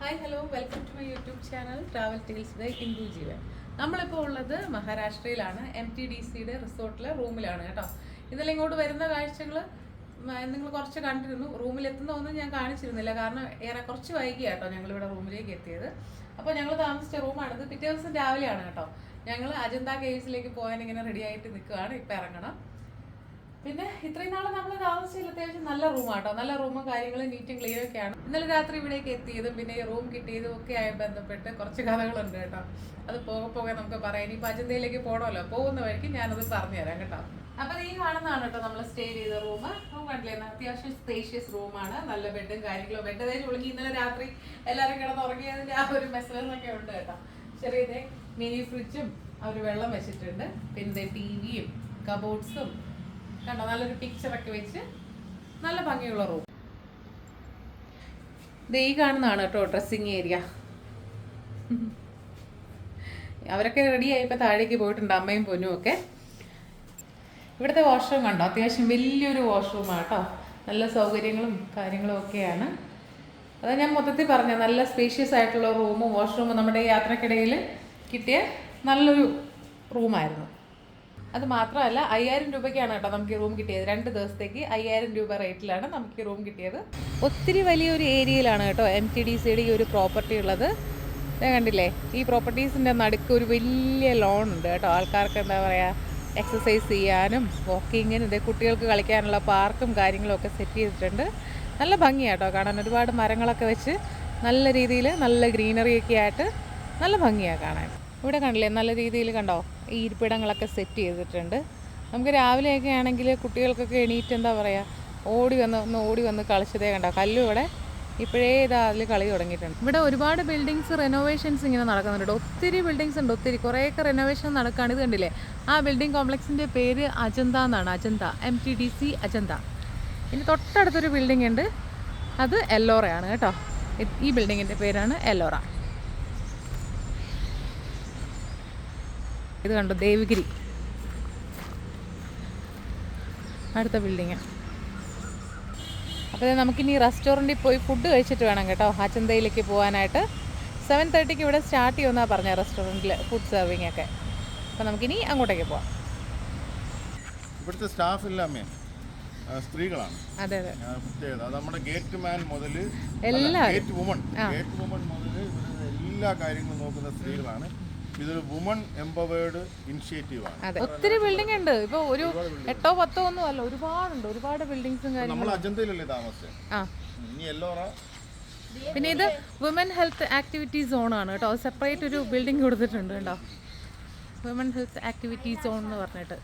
Hi hello welcome to my YouTube channel travel tales by Hindu Jeevan. നമ്മളിപ്പോൾ ഉള്ളത് മഹാരാഷ്ട്രയിലാണ്. MTDCയുടെ റിസോർട്ടിലെ റൂമിലാണ് കേട്ടോ. ഇന്നലെ ഇങ്ങോട്ട് വരുന്ന കാഴ്ചകൾ നിങ്ങൾ കുറച്ച് കണ്ടിരുന്നു. റൂമിലെത്തുന്നതൊന്നും ഞാൻ കാണിച്ചിരുന്നില്ല, കാരണം കുറച്ച് വൈകി കേട്ടോ ഞങ്ങളിവിടെ റൂമിലേക്ക് എത്തിയത്. അപ്പോൾ ഞങ്ങൾ താമസിച്ച റൂമാണിത്. പിറ്റേ ദിവസം രാവിലെയാണ് കേട്ടോ ഞങ്ങൾ അജന്ത കേവ്സിലേക്ക് പോകാൻ ഇങ്ങനെ റെഡി ആയിട്ട് നിൽക്കുകയാണ്. ഇപ്പം ഇറങ്ങണം. പിന്നെ ഇത്രയും നാളെ നമ്മൾ താമസിച്ചില്ല, അത്യാവശ്യം നല്ല റൂമാട്ടോ. നല്ല റൂമും കാര്യങ്ങളും നീറ്റും ക്ലീനും ഒക്കെയാണ്. ഇന്നലെ രാത്രി ഇവിടേക്ക് എത്തിയതും പിന്നെ ഈ റൂം കിട്ടിയതും ഒക്കെ ആയി ബന്ധപ്പെട്ട് കുറച്ച് കഥകളുണ്ട് കേട്ടോ. അത് പോകെ നമുക്ക് പറയാം. ഇനിയിപ്പോൾ അജന്തയിലേക്ക് പോകണമല്ലോ, പോകുന്ന വഴിക്ക് ഞാനത് പറഞ്ഞു തരാം കേട്ടോ. അപ്പം ഈ കാണുന്നതാണ് കേട്ടോ നമ്മൾ സ്റ്റേ ചെയ്ത റൂം. കണ്ടില്ലേ, അത്യാവശ്യം സ്പേഷ്യസ് റൂമാണ്. നല്ല ബെഡും കാര്യങ്ങളും. ബെഡ് തേച്ച് ഒളുങ്ങി ഇന്നലെ രാത്രി എല്ലാവരും കിടന്നുറങ്ങിയതിൻ്റെ ആ ഒരു മെസ്സേജൊക്കെ ഉണ്ട് കേട്ടോ. ചെറിയ മിനി ഫ്രിഡ്ജും അവർ വെള്ളം വെച്ചിട്ടുണ്ട്. പിന്നെ ടിവിയും കബോർഡ്സും കണ്ടോ, നല്ലൊരു പിക്ചറൊക്കെ വെച്ച് നല്ല ഭംഗിയുള്ള റൂം. ഇത് ഈ കാണുന്നതാണ് കേട്ടോ ഡ്രസ്സിങ് ഏരിയ. അവരൊക്കെ റെഡിയായി ഇപ്പം താഴേക്ക് പോയിട്ടുണ്ട്, അമ്മയും പൊന്നും ഒക്കെ. ഇവിടുത്തെ വാഷ്റൂം കണ്ടോ, അത്യാവശ്യം വലിയൊരു വാഷ്റൂമാണ് കേട്ടോ. നല്ല സൗകര്യങ്ങളും കാര്യങ്ങളും ഒക്കെയാണ്. അതാ ഞാൻ മൊത്തത്തിൽ പറഞ്ഞത്, നല്ല സ്പേഷ്യസ് ആയിട്ടുള്ള റൂമും വാഷ്റൂമും നമ്മുടെ യാത്രക്കിടയിൽ കിട്ടിയ നല്ലൊരു റൂമായിരുന്നു. അത് മാത്രമല്ല 5000 രൂപയ്ക്കാണ് കേട്ടോ നമുക്ക് ഈ റൂം കിട്ടിയത്. 2 ദിവസത്തേക്ക് 5000 രൂപ റേറ്റിലാണ് നമുക്ക് ഈ റൂം കിട്ടിയത്. ഒത്തിരി വലിയൊരു ഏരിയയിലാണ് കേട്ടോ MTDCയുടെ ഈ ഒരു പ്രോപ്പർട്ടി ഉള്ളത്. കണ്ടില്ലേ, ഈ പ്രോപ്പർട്ടീസിൻ്റെ നടുക്ക് ഒരു വലിയ ലോൺ ഉണ്ട് കേട്ടോ. ആൾക്കാർക്ക് എന്താ പറയുക, എക്സസൈസ് ചെയ്യാനും വാക്കിങ്ങിനും കുട്ടികൾക്ക് കളിക്കാനുള്ള പാർക്കും കാര്യങ്ങളും ഒക്കെ സെറ്റ് ചെയ്തിട്ടുണ്ട്. നല്ല ഭംഗിയാണ് കേട്ടോ കാണാൻ. ഒരുപാട് മരങ്ങളൊക്കെ വെച്ച് നല്ല രീതിയിൽ നല്ല ഗ്രീനറിയൊക്കെ ആയിട്ട് നല്ല ഭംഗിയാണ് കാണാൻ. ഇവിടെ കണ്ടില്ലേ, നല്ല രീതിയിൽ കണ്ടോ ഈ ഇരിപ്പിടങ്ങളൊക്കെ സെറ്റ് ചെയ്തിട്ടുണ്ട്. നമുക്ക് രാവിലെയൊക്കെ ആണെങ്കിൽ കുട്ടികൾക്കൊക്കെ എണീറ്റ് എന്താ പറയുക, ഓടി വന്ന് കളിച്ചതേ കണ്ടോ. കല്ലും ഇവിടെ ഇപ്പോഴേ അതിൽ കളി തുടങ്ങിയിട്ടുണ്ട്. ഇവിടെ ഒരുപാട് ബിൽഡിങ്സ് റെനോവേഷൻസ് ഇങ്ങനെ നടക്കുന്നുണ്ട്. ഒത്തിരി ബിൽഡിങ്സ് ഉണ്ട്, ഒത്തിരി കുറേയൊക്കെ റെനോവേഷൻ നടക്കുകയാണ്. ഇത് കണ്ടില്ലേ, ആ ബിൽഡിംഗ് കോംപ്ലക്സിൻ്റെ പേര് അജന്ത എന്നാണ്. അജന്ത, MTDC അജന്ത. ഇനി തൊട്ടടുത്തൊരു ബിൽഡിംഗ് ഉണ്ട്, അത് എല്ലോറയാണ് കേട്ടോ. ഈ ബിൽഡിങ്ങിൻ്റെ പേരാണ് എല്ലോറ. ഇത് കണ്ടോ, ദേവഗിരി അടുത്ത ബിൽഡിങ്. അപ്പോൾ നമുക്കിനി റെസ്റ്റോറൻറ്റിൽ പോയി ഫുഡ് കഴിച്ചിട്ട് വേണം കേട്ടോ അജന്തയിലേക്ക് പോകാനായിട്ട്. 7:30 ഇവിടെ സ്റ്റാർട്ട് ചെയ്യുമെന്നാണ് പറഞ്ഞത് റെസ്റ്റോറൻറ്റിൽ ഫുഡ് സെർവിങ് ഒക്കെ. അപ്പോൾ നമുക്കിനി അങ്ങോട്ടേക്ക് പോവാം. ഇവിടുത്തെ സ്റ്റാഫ് ഇല്ലാമേ സ്ത്രീകളാണ്. അതെ അതെ, നമ്മുടെ ഗേറ്റ് മാൻ മുതൽ ഗേറ്റ് വുമൺ മുതൽ എല്ലാ കാര്യങ്ങളും നോക്കുന്ന സ്ത്രീകളാണ്. ഇതൊരു വുമൺ എംപവേർഡ് ഇനിഷ്യേറ്റീവ് ആണ്. അതെ, ഒത്തിരി ബിൽഡിംഗ് ഉണ്ട്. ഇപ്പൊ ഒരു 8 or 10 ഒന്നും അല്ല, ഒരുപാടുണ്ട്, ഒരുപാട് ബിൽഡിങ്സും കാര്യങ്ങളും. നമ്മൾ അജന്തയിലല്ലേ താമസിച്ചത്. ഇനി എല്ലോറ. പിന്നെ ഇത് വുമൻ ഹെൽത്ത് ആക്ടിവിറ്റി സോൺ ആണ് കേട്ടോ. സെപ്പറേറ്റ് ഒരു ബിൽഡിംഗ് കൊടുത്തിട്ടുണ്ട് കേട്ടോ, വുമൻ ഹെൽത്ത് ആക്ടിവിറ്റി സോൺ എന്ന് പറഞ്ഞിട്ട്.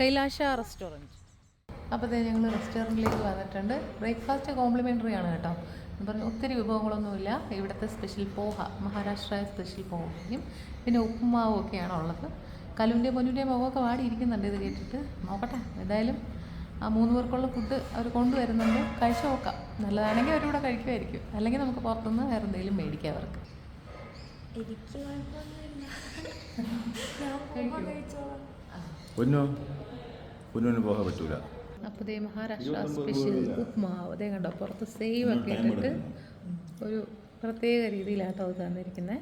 കൈലാശ റെസ്റ്റോറൻറ്റ്. അപ്പോൾ ഞങ്ങൾ റെസ്റ്റോറൻറ്റിലേക്ക് വന്നിട്ടുണ്ട്. ബ്രേക്ക്ഫാസ്റ്റ് കോംപ്ലിമെൻ്ററി ആണ് കേട്ടോ. പറഞ്ഞാൽ ഒത്തിരി വിഭവങ്ങളൊന്നുമില്ല. ഇവിടുത്തെ സ്പെഷ്യൽ പോഹ, മഹാരാഷ്ട്ര സ്പെഷ്യൽ പോഹയും പിന്നെ ഉപ്പുമാവും ഒക്കെയാണ് ഉള്ളത്. കലുവിൻ്റെയും പൊന്നുവിൻ്റെയും മുഖമൊക്കെ വാടിയിരിക്കുന്നുണ്ട് ഇത് കേട്ടിട്ട്. നോക്കട്ടെ, എന്തായാലും ആ 3 പേർക്കുള്ള ഫുഡ് അവർ കൊണ്ടുവരുന്നുണ്ട്. കഴിച്ചു നോക്കാം. നല്ലതാണെങ്കിൽ അവരിവിടെ കഴിക്കുമായിരിക്കും, അല്ലെങ്കിൽ നമുക്ക് പുറത്തുനിന്ന് വേറെ എന്തെങ്കിലും മേടിക്കാം അവർക്ക്. പൊന്നു പോകാൻ പറ്റൂല. അപ്പോൾ ദേ മഹാരാഷ്ട്ര സ്പെഷ്യൽ ഉപ്മാവ് അതേ കണ്ടോ, പുറത്ത് സേവ് ഒക്കെ ഇട്ടിട്ട് ഒരു പ്രത്യേക രീതിയിലാട്ടോ അത് തന്നിരിക്കുന്നത്.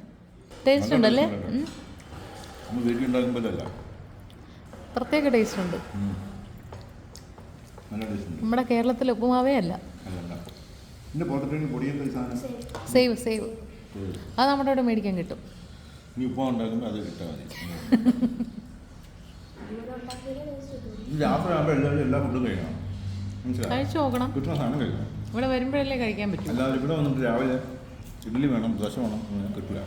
ടേസ്റ്റ് ഉണ്ടല്ലേ, പ്രത്യേക ടേസ്റ്റ് ഉണ്ട്. നമ്മുടെ കേരളത്തിലെ ഉപ്പുമാവേ അല്ല, സേവ് അത് നമ്മുടെ ഇവിടെ മേടിക്കാൻ കിട്ടും. കഴിച്ചു നോക്കണം, ഇവിടെ വരുമ്പോഴല്ലേ കഴിക്കാൻ പറ്റും. ഇവിടെ വന്നിട്ട് രാവിലെ ഇഡ്ഡലി വേണം, ദോശ വേണം, കിട്ടില്ല.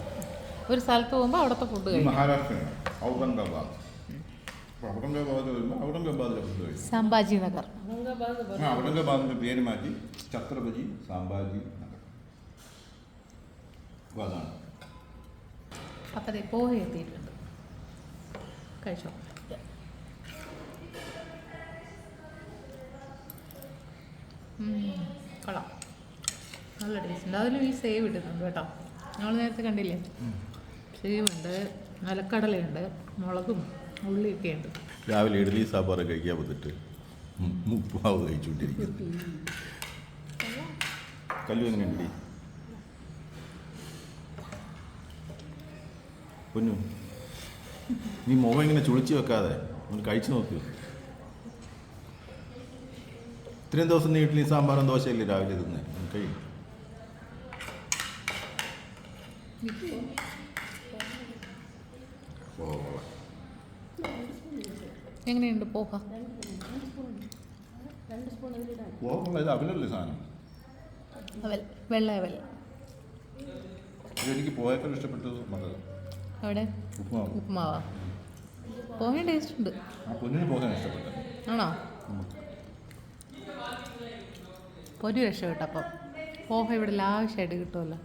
ഒരു സ്ഥലത്ത് പോകുമ്പോൾ അവിടുത്തെ ഫുഡ് കഴിക്കും. മഹാരാഷ്ട്രയാണ് ഔറംഗാബാദ്. ഔറംഗാബാദിലെ ഫുഡ് കഴിക്കും. സാംബാജി നഗർ. ഔറംഗാബാദിന്റെ പേര് മാറ്റി ഛത്രപതി സാംബാജി നഗർ. അപ്പോൾ അതാണ്. അപ്പം പോഹ എത്തിയിട്ടുണ്ട്, കഴിച്ചോ. കൊള്ളാം, നല്ല ടേസ്റ്റ് ഉണ്ട്. അതിലും ഈ സേവ് ഇടുന്നുണ്ട് കേട്ടോ. നമ്മൾ നേരത്തെ കണ്ടില്ലേ, സേവ് ഉണ്ട്, നിലക്കടലയുണ്ട്, മുളകും ഉള്ളിയൊക്കെ ഉണ്ട്. രാവിലെ ഇഡ്ഡലി സാമ്പാർ കഴിക്കാൻ വന്നിട്ട് ഉപ്പുമാവ് കഴിച്ചുകൊണ്ടിരിക്കുന്നത്. കല്ലു എങ്ങനെയുണ്ട് പൊന്നു? നീ മുഖം ഇങ്ങനെ ചുളിച്ച് വെക്കാതെ ഒന്ന് കഴിച്ചു നോക്ക്. ഇത്രയും ദിവസം നീ ഇഡ്ഡലി സാമ്പാറും ദോശയല്ലേ രാവിലെ തിന്നെ? കഴിയും. എങ്ങനെയുണ്ട് പോഹ? ഇത് അവലല്ലേ സാധനം? അവൽ, വെള്ള അവൽ. എനിക്ക് പോയേക്കാൾ ഇഷ്ടപ്പെട്ടത് മകൾ അവിടെ ഉപ്പുമാവ്. ഉപ്പുമാവാ? പോഹ ടേസ്റ്റ് ഉണ്ട്. ആ പൊന്നിന് പോകാൻ ഇഷ്ടപ്പെട്ടത്. ആണോ? ഒരു രക്ഷപ്പെട്ടു. അപ്പം പോഹ ഇവിടെ ലാവശ്യമായിട്ട് കിട്ടുമല്ലോ.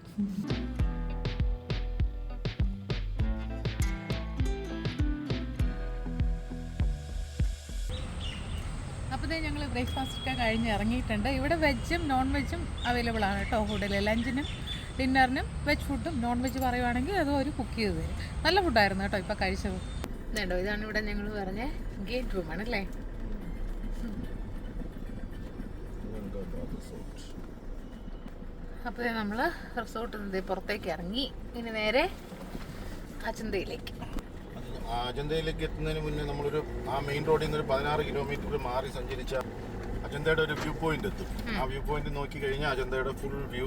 അപ്പോൾ ഞങ്ങൾ ബ്രേക്ക്ഫാസ്റ്റ് ഒക്കെ കഴിഞ്ഞ് ഇറങ്ങിയിട്ടുണ്ട്. ഇവിടെ വെജും നോൺ വെജും അവൈലബിൾ ആണ് കേട്ടോ. ഫുഡിൽ ലഞ്ചിനും ഡിന്നറിനും വെജ് ഫുഡും നോൺ വെജ് പറയുവാണെങ്കിൽ അതും ഒരു കുക്ക് ചെയ്ത് തരും. നല്ല ഫുഡായിരുന്നു കേട്ടോ ഇപ്പോൾ കഴിച്ചത്. ഇതുണ്ടോ, ഇതാണ് ഇവിടെ ഞങ്ങൾ പറഞ്ഞ ഗേറ്റ് റൂമാണ് അല്ലേ. അപ്പോൾ നമ്മൾ റിസോർട്ടിൽ നിന്ന് പുറത്തേക്ക് ഇറങ്ങി ഇനി നേരെ അജന്തയിലേക്ക്. അജന്തയിലേക്ക് എത്തുന്നതിന് മുന്നേ നമ്മളൊരു ആ മെയിൻ റോഡിൽ നിന്ന് ഒരു 16 കിലോമീറ്റർ മാറി സഞ്ചരിച്ച അജന്തയുടെ ഒരു വ്യൂ പോയിന്റ് എത്തും. ആ വ്യൂ പോയിന്റ് നോക്കി കഴിഞ്ഞാൽ അജന്തയുടെ ഫുൾ വ്യൂ,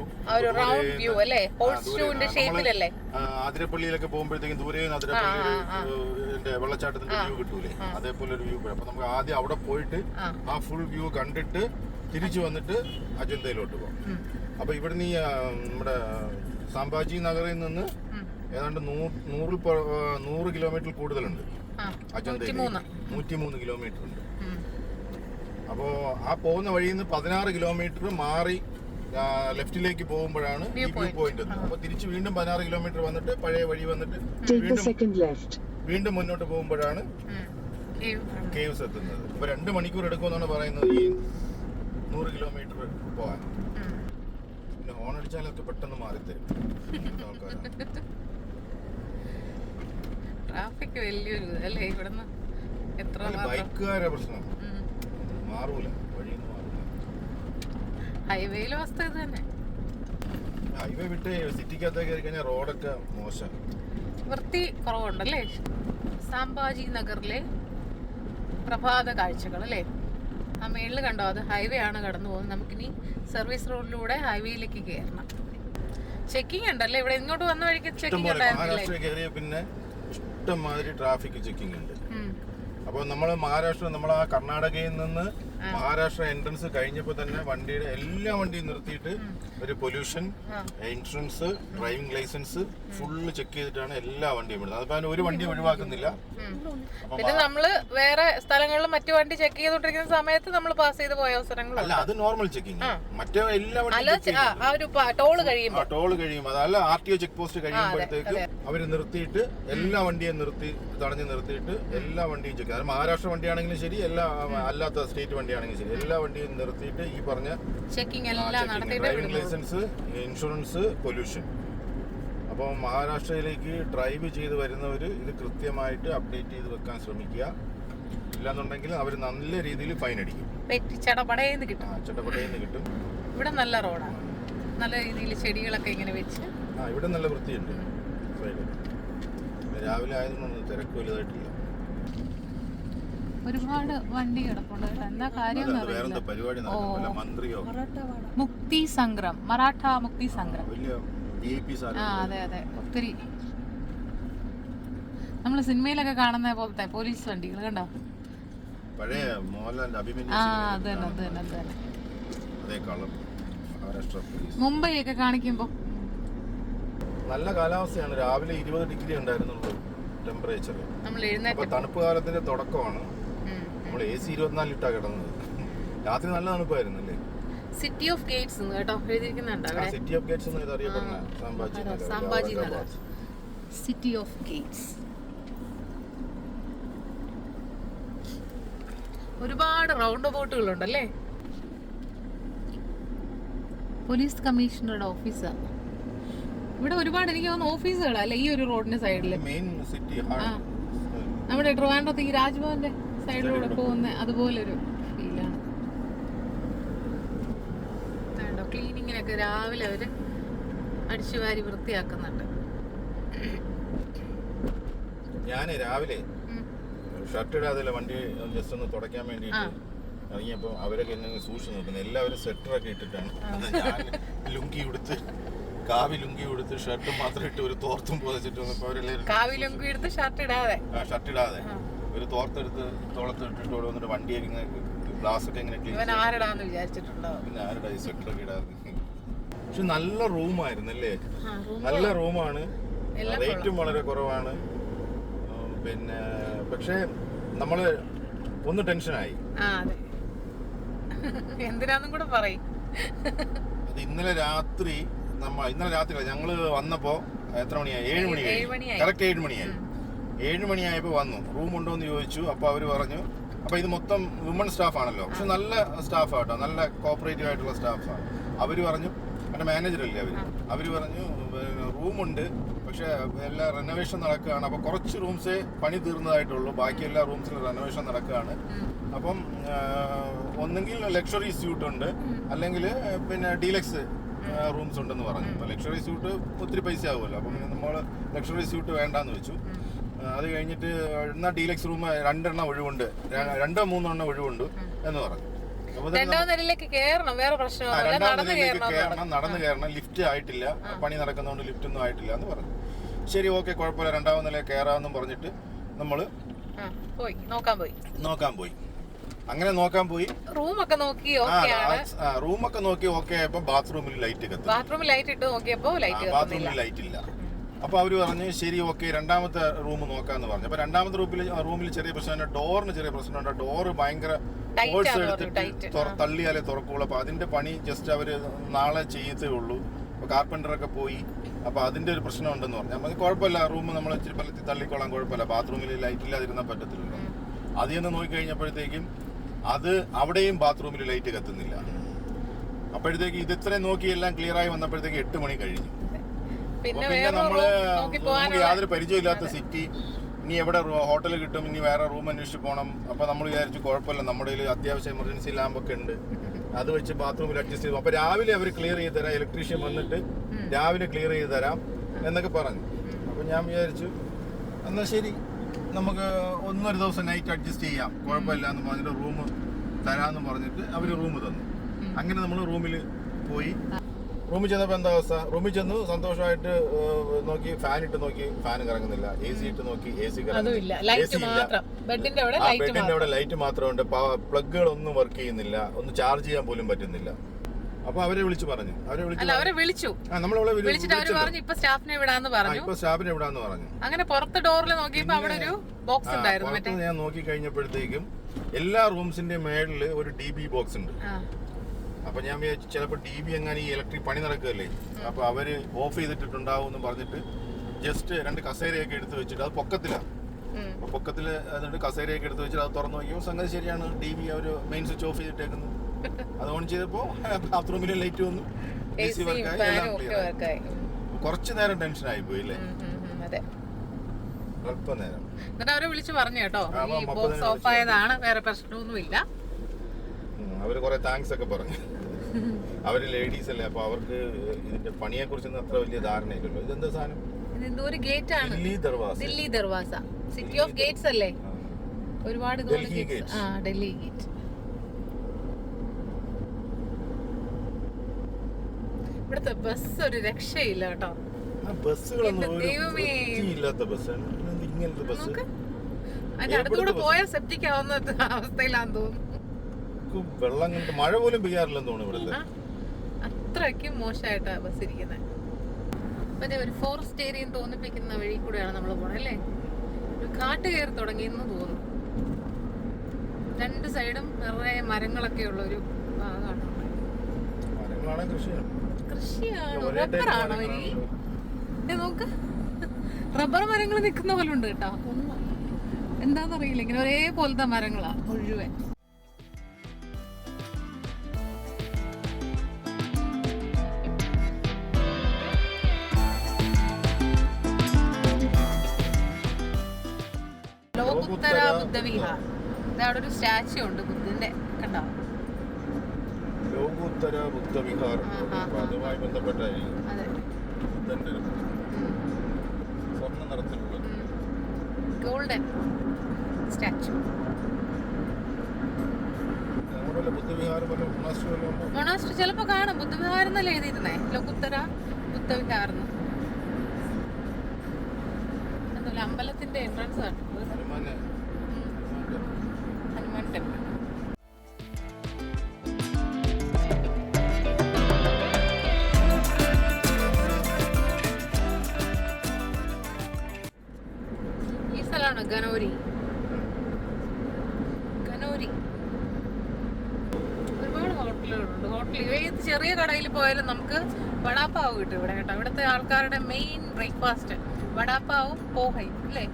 ആതിരപ്പള്ളിയിലൊക്കെ പോകുമ്പോഴത്തേക്കും ദൂരെ ആതിരപ്പള്ളിയുടെ വെള്ളച്ചാട്ടത്തിന്റെ വ്യൂ കിട്ടൂലേ, അതേപോലെ ഒരു വ്യൂ. അപ്പൊ നമുക്ക് ആദ്യം അവിടെ പോയിട്ട് ആ ഫുൾ വ്യൂ കണ്ടിട്ട് തിരിച്ചു വന്നിട്ട് അജന്തയിലോട്ട് പോകാം. അപ്പൊ ഇവിടുന്ന് ഈ നമ്മുടെ സാംബാജി നഗറിൽ നിന്ന് ഏതാണ്ട് 100 കിലോമീറ്റർ കൂടുതലുണ്ട് അജന്തയിൽ. 103 കിലോമീറ്റർ ഉണ്ട്. അപ്പോൾ ആ പോകുന്ന വഴിയിൽ നിന്ന് 16 കിലോമീറ്റർ മാറി ലെഫ്റ്റിലേക്ക് പോകുമ്പോഴാണ് ഈ വ്യൂ പോയിന്റ് എത്തുന്നത്. അപ്പൊ തിരിച്ച് വീണ്ടും 16 കിലോമീറ്റർ വന്നിട്ട് പഴയ വഴി വന്നിട്ട് വീണ്ടും മുന്നോട്ട് പോകുമ്പോഴാണ് കേവ്സ് എത്തുന്നത്. അപ്പൊ 2 മണിക്കൂർ എടുക്കുമെന്നാണ് പറയുന്നത് ഈ 100 കിലോമീറ്റർ പോകാൻ. പിന്നെ ഹോൺ അടിച്ചാലൊക്കെ പെട്ടെന്ന് മാറിത്തരും ട്രാഫിക് വലിയൊരു അല്ലേ ഇവിടുന്ന്. എത്ര ബൈക്കുകാരെ പ്രശ്നം മാറൂല, വഴിയൊന്നും മാറൂല. ഹൈവേയിലെ അവസ്ഥ ഇത് തന്നെ. ഹൈവേ വിട്ട് സിറ്റിക്കകത്തേക്ക് കയറി കഴിഞ്ഞാൽ റോഡൊക്കെ മോശം, വൃത്തി കുറവുണ്ടല്ലേ. സാംബാജി നഗറിലെ പ്രഭാത കാഴ്ചകൾ അല്ലേ. ആ മേളിൽ കണ്ടോ, അത് ഹൈവേ ആണ് കടന്നു പോകുന്നത്. നമുക്കിനി സർവീസ് റോഡിലൂടെ ഹൈവേയിലേക്ക് കയറണം. ചെക്കിംഗ് ഉണ്ടല്ലേ ഇവിടെ? ഇങ്ങോട്ട് വന്ന വഴിക്ക് ചെക്കിംഗ് ഉണ്ടായിരുന്നില്ലേ? പിന്നെ ഇഷ്ടംമാതിരി ട്രാഫിക് ചെക്കിംഗ് ഉണ്ട്. അപ്പോൾ നമ്മൾ മഹാരാഷ്ട്ര, നമ്മൾ ആ കർണാടകയിൽ നിന്ന് മഹാരാഷ്ട്ര എൻട്രൻസ് കഴിഞ്ഞപ്പോൾ തന്നെ വണ്ടിയുടെ എല്ലാ വണ്ടിയും നിർത്തിയിട്ട് ഒരു pollution, insurance, driving licence full check ചെയ്തിട്ടാണ് എല്ലാ വണ്ടിയും വിടുന്നത്. അതിപ്പോൾ ഒരു വണ്ടി ഒഴിവാക്കുന്നില്ല. പിന്നെ നമ്മള് വേറെ സ്ഥലങ്ങളിൽ മറ്റു വണ്ടി ചെക്ക് ചെയ്തോണ്ടിരിക്കുന്ന സമയത്ത് നമ്മൾ പാസ് ചെയ്ത് പോയ അവസരങ്ങളും അല്ല, അത് നോർമൽ ചെക്കിങ്. മറ്റേ എല്ലാ ടോള് കഴിയും, അതല്ല RTO ചെക്ക് പോസ്റ്റ് കഴിയുമ്പോഴത്തേക്ക് അവര് നിർത്തിയിട്ട് എല്ലാ വണ്ടിയും തടഞ്ഞു നിർത്തിയിട്ട് എല്ലാ വണ്ടിയും ചെക്ക്. അത് മഹാരാഷ്ട്ര വണ്ടിയാണെങ്കിലും ശരി, അല്ലാത്ത സ്റ്റേറ്റ് വണ്ടിയാണെങ്കിലും ശരി, എല്ലാ വണ്ടിയും നിർത്തിയിട്ട് ഈ പറഞ്ഞ checking, driving licence, insurance, pollution. അപ്പോൾ മഹാരാഷ്ട്രയിലേക്ക് ഡ്രൈവ് ചെയ്ത് വരുന്നവർ ഇത് കൃത്യമായിട്ട് അപ്ഡേറ്റ് ചെയ്ത് വെക്കാൻ ശ്രമിക്കുക. ഇല്ലാന്നുണ്ടെങ്കിൽ അവർ നല്ല രീതിയിൽ ഫൈൻ അടിക്കും. ചടപടയെന്ന് കിട്ടും. ഇവിടെ നല്ല റോഡാണ്, നല്ല രീതിയിൽ ചെടികളൊക്കെ ഇങ്ങനെ വെച്ച്. ഇവിടെ നല്ല വൃത്തിയുണ്ട്. രാവിലെ ആയതൊന്നും തിരക്ക് വലുതായിട്ടില്ല. ഒരുപാട് വണ്ടി കിടപ്പുണ്ട്. എന്താ കാര്യം? മന്ത്രിയോ മുക്തി സംഗ്രം, മറാഠ മുക്തി സംഗ്രം. അതെ അതെ, ഒത്തിരി നമ്മള് സിനിമയിലൊക്കെ കാണുന്ന പോലത്തെ പോലീസ് വണ്ടികൾ കണ്ടോ? പഴയ മോഹൻലാലിന്റെ അഭിമന്യു. അത് തന്നെ. മുംബൈ ഒക്കെ കാണിക്കുമ്പോ നല്ല കാലാവസ്ഥയാണ്. രാവിലെ 20 ഡിഗ്രി ഉണ്ടായിരുന്നുള്ളൂ ടെമ്പറേച്ചർ. തണുപ്പ് കാലത്തിന്റെ തുടക്കമാണ്. നമ്മൾ AC 24 ഇട്ടാ കിടന്നത്. രാത്രി നല്ല തണുപ്പായിരുന്നു അല്ലേ. സിറ്റി ഓഫ് ഗേറ്റ്സ് കേട്ടോ എഴുതിയിരിക്കുന്നുണ്ട്. സിറ്റി ഓഫ് ഗേറ്റ്സ് എന്ന് അറിയപ്പെടുന്ന Sambhaji Nagar, city of Gates. ഒരുപാട് റൗണ്ട് ബോട്ടുകളുണ്ടല്ലേ. പോലീസ് കമ്മീഷണറുടെ ഓഫീസാണ് ഇവിടെ. ഒരുപാട് എനിക്ക് തോന്നുന്നു ഓഫീസുകളല്ലേ ഈ ഒരു റോഡിന്റെ സൈഡില്. നമ്മുടെ ട്രിവാൻഡ്രത്ത് ഈ രാജ്ഭവന്റെ സൈഡിലൂടെ പോകുന്ന അതുപോലൊരു ഫീലാണ്. ക്ലീനിങ്ങിനൊക്കെ രാവിലെ അവര് അടിച്ചു വാരി വൃത്തിയാക്കുന്നുണ്ട്. ഞാൻ രാവിലെ ഷർട്ട് ഇടാതെ വണ്ടി ജസ്റ്റ് ഒന്ന് തുടയ്ക്കാൻ വേണ്ടിയിട്ട് ഇറങ്ങിയപ്പോൾ അവരൊക്കെ എന്നെ സൂക്ഷിച്ചു നോക്കുന്നത്. എല്ലാവരും സ്വെറ്ററൊക്കെ ഇട്ടിട്ടാണ്. ഞാൻ ലുങ്കി ഉടുത്ത് കാവി ലുങ്കി ഉടുത്ത് ഷർട്ട് മാത്രം ഇട്ട് ഒരു തോർത്തും പോതിച്ചിട്ട് വന്നപ്പോൾ അവരെല്ലാവരും കാവി ലുങ്കി എടുത്ത് ഷർട്ട് ഇടാതെ ഒരു തോർത്തെടുത്ത് തോളത്ത് ഇട്ടിട്ട് ഇവിടെ വന്നിട്ട് വണ്ടിയൊക്കെ ഇങ്ങനെ ഗ്ലാസ് ഒക്കെ ഇങ്ങനെ ക്ലീൻ ആരടാന്ന് വിചാരിച്ചിട്ടുണ്ടോ? പിന്നെ ആരുടെ ഈ സ്വെറ്ററൊക്കെ ഇടാതെ. പക്ഷെ നല്ല റൂമായിരുന്നു അല്ലേ? നല്ല റൂമാണ്, റേറ്റും വളരെ കുറവാണ്. പിന്നെ പക്ഷെ നമ്മള് ഒന്ന് ടെൻഷനായി. എന്തിനാന്നും കൂടെ പറയും. അത് ഇന്നലെ രാത്രി ഞങ്ങള് വന്നപ്പോ എത്ര മണിയായി? 7 മണിയായി. കറക്റ്റ് 7 മണിയായി. 7 മണിയായപ്പോ വന്നു. റൂം ഉണ്ടോ എന്ന് ചോദിച്ചു. അപ്പൊ അവര് പറഞ്ഞു, അപ്പൊ ഇത് മൊത്തം വുമൺ സ്റ്റാഫ് ആണല്ലോ, പക്ഷെ നല്ല സ്റ്റാഫാട്ടോ, നല്ല കോപ്പറേറ്റീവ് ആയിട്ടുള്ള സ്റ്റാഫാണ്. അവര് പറഞ്ഞു, എന്റെ മാനേജറല്ലേ അവര് പറഞ്ഞു റൂമുണ്ട്, പക്ഷെ എല്ലാ റെനോവേഷൻ നടക്കുകയാണ്. അപ്പൊ കുറച്ച് റൂംസേ പണി തീർന്നതായിട്ടുള്ളൂ, ബാക്കി എല്ലാ റൂംസിലും റെനോവേഷൻ നടക്കുകയാണ്. അപ്പം ഒന്നെങ്കിൽ ലക്ഷറി സ്യൂട്ട് ഉണ്ട്, അല്ലെങ്കിൽ പിന്നെ ഡീലക്സ് റൂംസ് ഉണ്ടെന്ന് പറഞ്ഞു. അപ്പൊ ലക്ഷറി സ്യൂട്ട് ഒത്തിരി പൈസ ആകുമല്ലോ, അപ്പം നമ്മൾ ലക്ഷറി സ്യൂട്ട് വേണ്ടാന്ന് വെച്ചു. അത് കഴിഞ്ഞിട്ട് എന്നാൽ ഡീലക്സ് റൂം 2 എണ്ണം ഒഴിവുണ്ട്, 2-3 എണ്ണം ഒഴിവുണ്ട് എന്ന് പറഞ്ഞു. രണ്ടാമതിലേക്ക് കയറണം, നടന്നു കയറണം, ലിഫ്റ്റ് ആയിട്ടില്ല, പണി നടക്കുന്നതുകൊണ്ട് ലിഫ്റ്റ് ഒന്നും ആയിട്ടില്ല എന്ന് പറഞ്ഞു. ശരി, ഓക്കെ, കുഴപ്പമില്ല, 2ാമത് നിലയിൽ കയറാമെന്നും പറഞ്ഞിട്ട് നമ്മള് നോക്കാൻ പോയി. അങ്ങനെ നോക്കാൻ പോയി, റൂമൊക്കെ നോക്കി ഓക്കെ ആയപ്പോ ബാത്റൂമിൽ ലൈറ്റ് കത്തും. ബാത്റൂമിൽ ലൈറ്റ് ഇല്ല. അപ്പൊ അവര് പറഞ്ഞു ശരി, ഓക്കെ, 2ാമത്തെ റൂം നോക്കാന്ന് പറഞ്ഞു. അപ്പൊ 2ാമത്തെ റൂമിൽ ചെറിയ പ്രശ്നമുണ്ട്, ഡോറിന് ചെറിയ പ്രശ്നമുണ്ട്. ഡോറ് ഭയങ്കര ഫോഴ്സ് എടുത്തിട്ട് തള്ളിയാലേ തുറക്കുള്ളൂ. അപ്പൊ അതിന്റെ പണി ജസ്റ്റ് അവര് നാളെ ചെയ്യത്തേ ഉള്ളൂ. അപ്പൊ കാർപ്പന്ററൊക്കെ പോയി. അപ്പൊ അതിന്റെ ഒരു പ്രശ്നം ഉണ്ടെന്ന് പറഞ്ഞു. അപ്പൊ കുഴപ്പമില്ല, റൂം നമ്മൾ ഇച്ചിരി പലത്തി തള്ളിക്കോളാം, കുഴപ്പമില്ല, ബാത്റൂമിൽ ലൈറ്റ് ഇല്ലാതിരുന്നാൽ പറ്റത്തില്ലല്ലോ. അതിൽ നിന്ന് നോക്കി കഴിഞ്ഞപ്പോഴത്തേക്കും അത് അവിടെയും ബാത്റൂമിൽ ലൈറ്റ് കത്തുന്നില്ല. അപ്പോഴത്തേക്ക് ഇത് ഇത്രയും നോക്കി എല്ലാം ക്ലിയർ ആയി വന്നപ്പോഴത്തേക്ക് 8 മണി കഴിഞ്ഞു. പിന്നെ നമുക്ക് യാതൊരു പരിചയമില്ലാത്ത സിറ്റി, ഇനി എവിടെ ഹോട്ടൽ കിട്ടും, ഇനി വേറെ റൂം അന്വേഷിച്ച് പോകണം. അപ്പൊ നമ്മൾ വിചാരിച്ചു കുഴപ്പമില്ല, നമ്മുടെ അത്യാവശ്യം എമർജൻസി ലാമ്പൊക്കെ ഉണ്ട്, അത് വെച്ച് ബാത്റൂമിൽ അഡ്ജസ്റ്റ് ചെയ്തു. അപ്പൊ രാവിലെ അവർ ക്ലിയർ ചെയ്ത് തരാം, ഇലക്ട്രീഷ്യൻ വന്നിട്ട് രാവിലെ ക്ലിയർ ചെയ്ത് തരാം എന്നൊക്കെ പറഞ്ഞു. അപ്പൊ ഞാൻ വിചാരിച്ചു എന്നാ ശരി, നമുക്ക് ഒന്നൊരു ദിവസം നൈറ്റ് അഡ്ജസ്റ്റ് ചെയ്യാം, കുഴപ്പമില്ല എന്ന് പറഞ്ഞിട്ട് റൂം തരാമെന്ന് പറഞ്ഞിട്ട് അവര് റൂം തന്നു. അങ്ങനെ നമ്മൾ റൂമിൽ പോയി. റൂമിൽ ചെന്നപ്പോൾ എന്താ അവസ്ഥ? റൂമിൽ ചെന്നു, സന്തോഷമായിട്ട് നോക്കി, ഫാൻ ഇട്ട് നോക്കി, ഫാൻ കറങ്ങുന്നില്ല. AC ഇട്ട് നോക്കി, AC കറങ്ങുന്നില്ല. ബെഡിന്റെ അവിടെ ലൈറ്റ് മാത്രമുണ്ട്, പ്ലഗുകളൊന്നും വർക്ക് ചെയ്യുന്നില്ല, ഒന്ന് ചാർജ് ചെയ്യാൻ പോലും പറ്റുന്നില്ല. അപ്പൊ അവരെ വിളിച്ചു പറഞ്ഞു. ഇപ്പൊ സ്റ്റാഫിനെ വിടാന്ന് പറഞ്ഞു. അങ്ങനെ പുറത്ത് ഡോറിൽ നോക്കിയപ്പോ അവിടെ ഒരു ബോക്സ് ഉണ്ടായിരുന്നു. ഞാൻ നോക്കി കഴിഞ്ഞപ്പോഴത്തേക്കും എല്ലാ റൂംസിന്റെ മേളില് ഒരു DB ബോക്സ് ഉണ്ട്. അപ്പൊ ഞാൻ വിചാരിച്ചു ചിലപ്പോ DB എങ്ങനെ ഈ ഇലക്ട്രിക് പണി നടക്കുകയല്ലേ, അപ്പൊ അവര് ഓഫ് ചെയ്തിട്ടുണ്ടാവും എന്ന് പറഞ്ഞിട്ട് ജസ്റ്റ് 2 കസേരയൊക്കെ എടുത്ത് വെച്ചിട്ട്, അത് പൊക്കത്തിലാണ്, പൊക്കത്തില് എന്നിട്ട് കസേരയൊക്കെ എടുത്ത് വെച്ചിട്ട് അത് തുറന്നു നോക്കിയപ്പോൾ സംഗതി ശരിയാണ്, DB അവര് മെയിൻ സ്വിച്ച് ഓഫ് ചെയ്തിട്ടേക്കുന്നു. അത് ഓൺ ചെയ്തപ്പോ ബാത്റൂമിലെ ലൈറ്റ് വന്നു, AC വർക്കായി, എല്ലാം ക്ലിയർ ആയി. കുറച്ചു നേരം ടെൻഷൻ ആയി പോയി അല്ലേ? അല്പം നേരം. എന്നിട്ട് അവരെ വിളിച്ചു പറഞ്ഞു കേട്ടോ, ഈ ബോക്സ് ഓഫ് ആയതാണ്, വേറെ പ്രശ്നമൊന്നുമില്ല. അവര് കുറെ താങ്ക്സ് ഒക്കെ പറഞ്ഞു. അവര് ലേഡീസ് അല്ലേ, അപ്പൊ അവർക്ക് ഇതിന്റെ പണിയെ കുറിച്ചൊന്നും അത്ര വലിയ ധാരണയില്ലല്ലോ. ഇതെന്താ സാധനം? ഇതെന്തോ ഒരു ഗേറ്റ് ആണ്, Delhi Darwaza, city of Gates അല്ലേ, ഒരുപാട് ഡൽഹി ഗേറ്റ്. ഇവിടുത്തെ ബസ് ഒരു രക്ഷയില്ല കേട്ടോ. അതിന്റെ അടുത്തൂടെ പോയാൽ സെപ്റ്റിക് ആവുന്ന അവസ്ഥയിലാന്ന് തോന്നുന്നു. വെള്ളം കണ്ട് മഴ പോലും പെയ്യാറില്ലെന്ന് തോന്നുന്നു ഇവിടുത്തെ. അത്രയ്ക്കും മോശമായിട്ടാ ബസ് ഇരിക്കുന്നത്. മറ്റേ ഒരു ഫോറസ്റ്റ് ഏരിയ തോന്നിപ്പിക്കുന്ന വഴി കൂടെയാണ് നമ്മൾ പോണത് അല്ലേ? ഒരു കാട്ട് കയറി തുടങ്ങിയെന്ന് തോന്നുന്നു. 2 സൈഡും നിറയെ മരങ്ങളൊക്കെ ഉള്ള ഒരു ഭാഗമാണ്. കൃഷിയാണോ, റബ്ബറാണോ? ഇനി നോക്ക്, റബ്ബർ മരങ്ങൾ നിൽക്കുന്ന പോലെ ഉണ്ട് കേട്ടോ. എന്താന്നറിയില്ല, ഇങ്ങനെ ഒരേപോലത്തെ മരങ്ങളാ മുഴുവൻ. ലോകുത്തര ബുദ്ധവിഹാർ. അവിടെ ഒരു സ്റ്റാച്യു ഉണ്ട് ബുദ്ധന്റെ, കണ്ടോ? ലോകോത്തര ബുദ്ധവിഹാർ അപ്പൊ അതുമായി ബന്ധപ്പെട്ടായിരിക്കും അതെ. ബുദ്ധന്റെ ഒരു സ്വർണ്ണ നിറത്തിലുള്ളത്. Golden statue. നമ്മുടെ ബുദ്ധവിഹാരം പോലെ മൊണാസ്ട്രി ചിലപ്പോ കാണും. ബുദ്ധവിഹാരം എന്നല്ലേ എഴുതിയിരുന്നേ, ലോകുത്തര ബുദ്ധവിഹാർ. എന്നല്ല അമ്പലത്തിന്റെ എൻട്രൻസ് ആണ് ഹനുമാൻ ടെമ്പിൾ. ഈ സ്ഥലമാണ് ഗനോരി. ഗനോരി ഒരുപാട് ഹോട്ടലുകളുണ്ട്. ഏത് ചെറിയ കടയിൽ പോയാലും നമുക്ക് വടാപ്പാവ് കിട്ടും ഇവിടെ കേട്ടോ. ഇവിടുത്തെ ആൾക്കാരുടെ മെയിൻ ബ്രേക്ക്ഫാസ്റ്റ് വടാപ്പാവും പോഹയും അല്ലേ.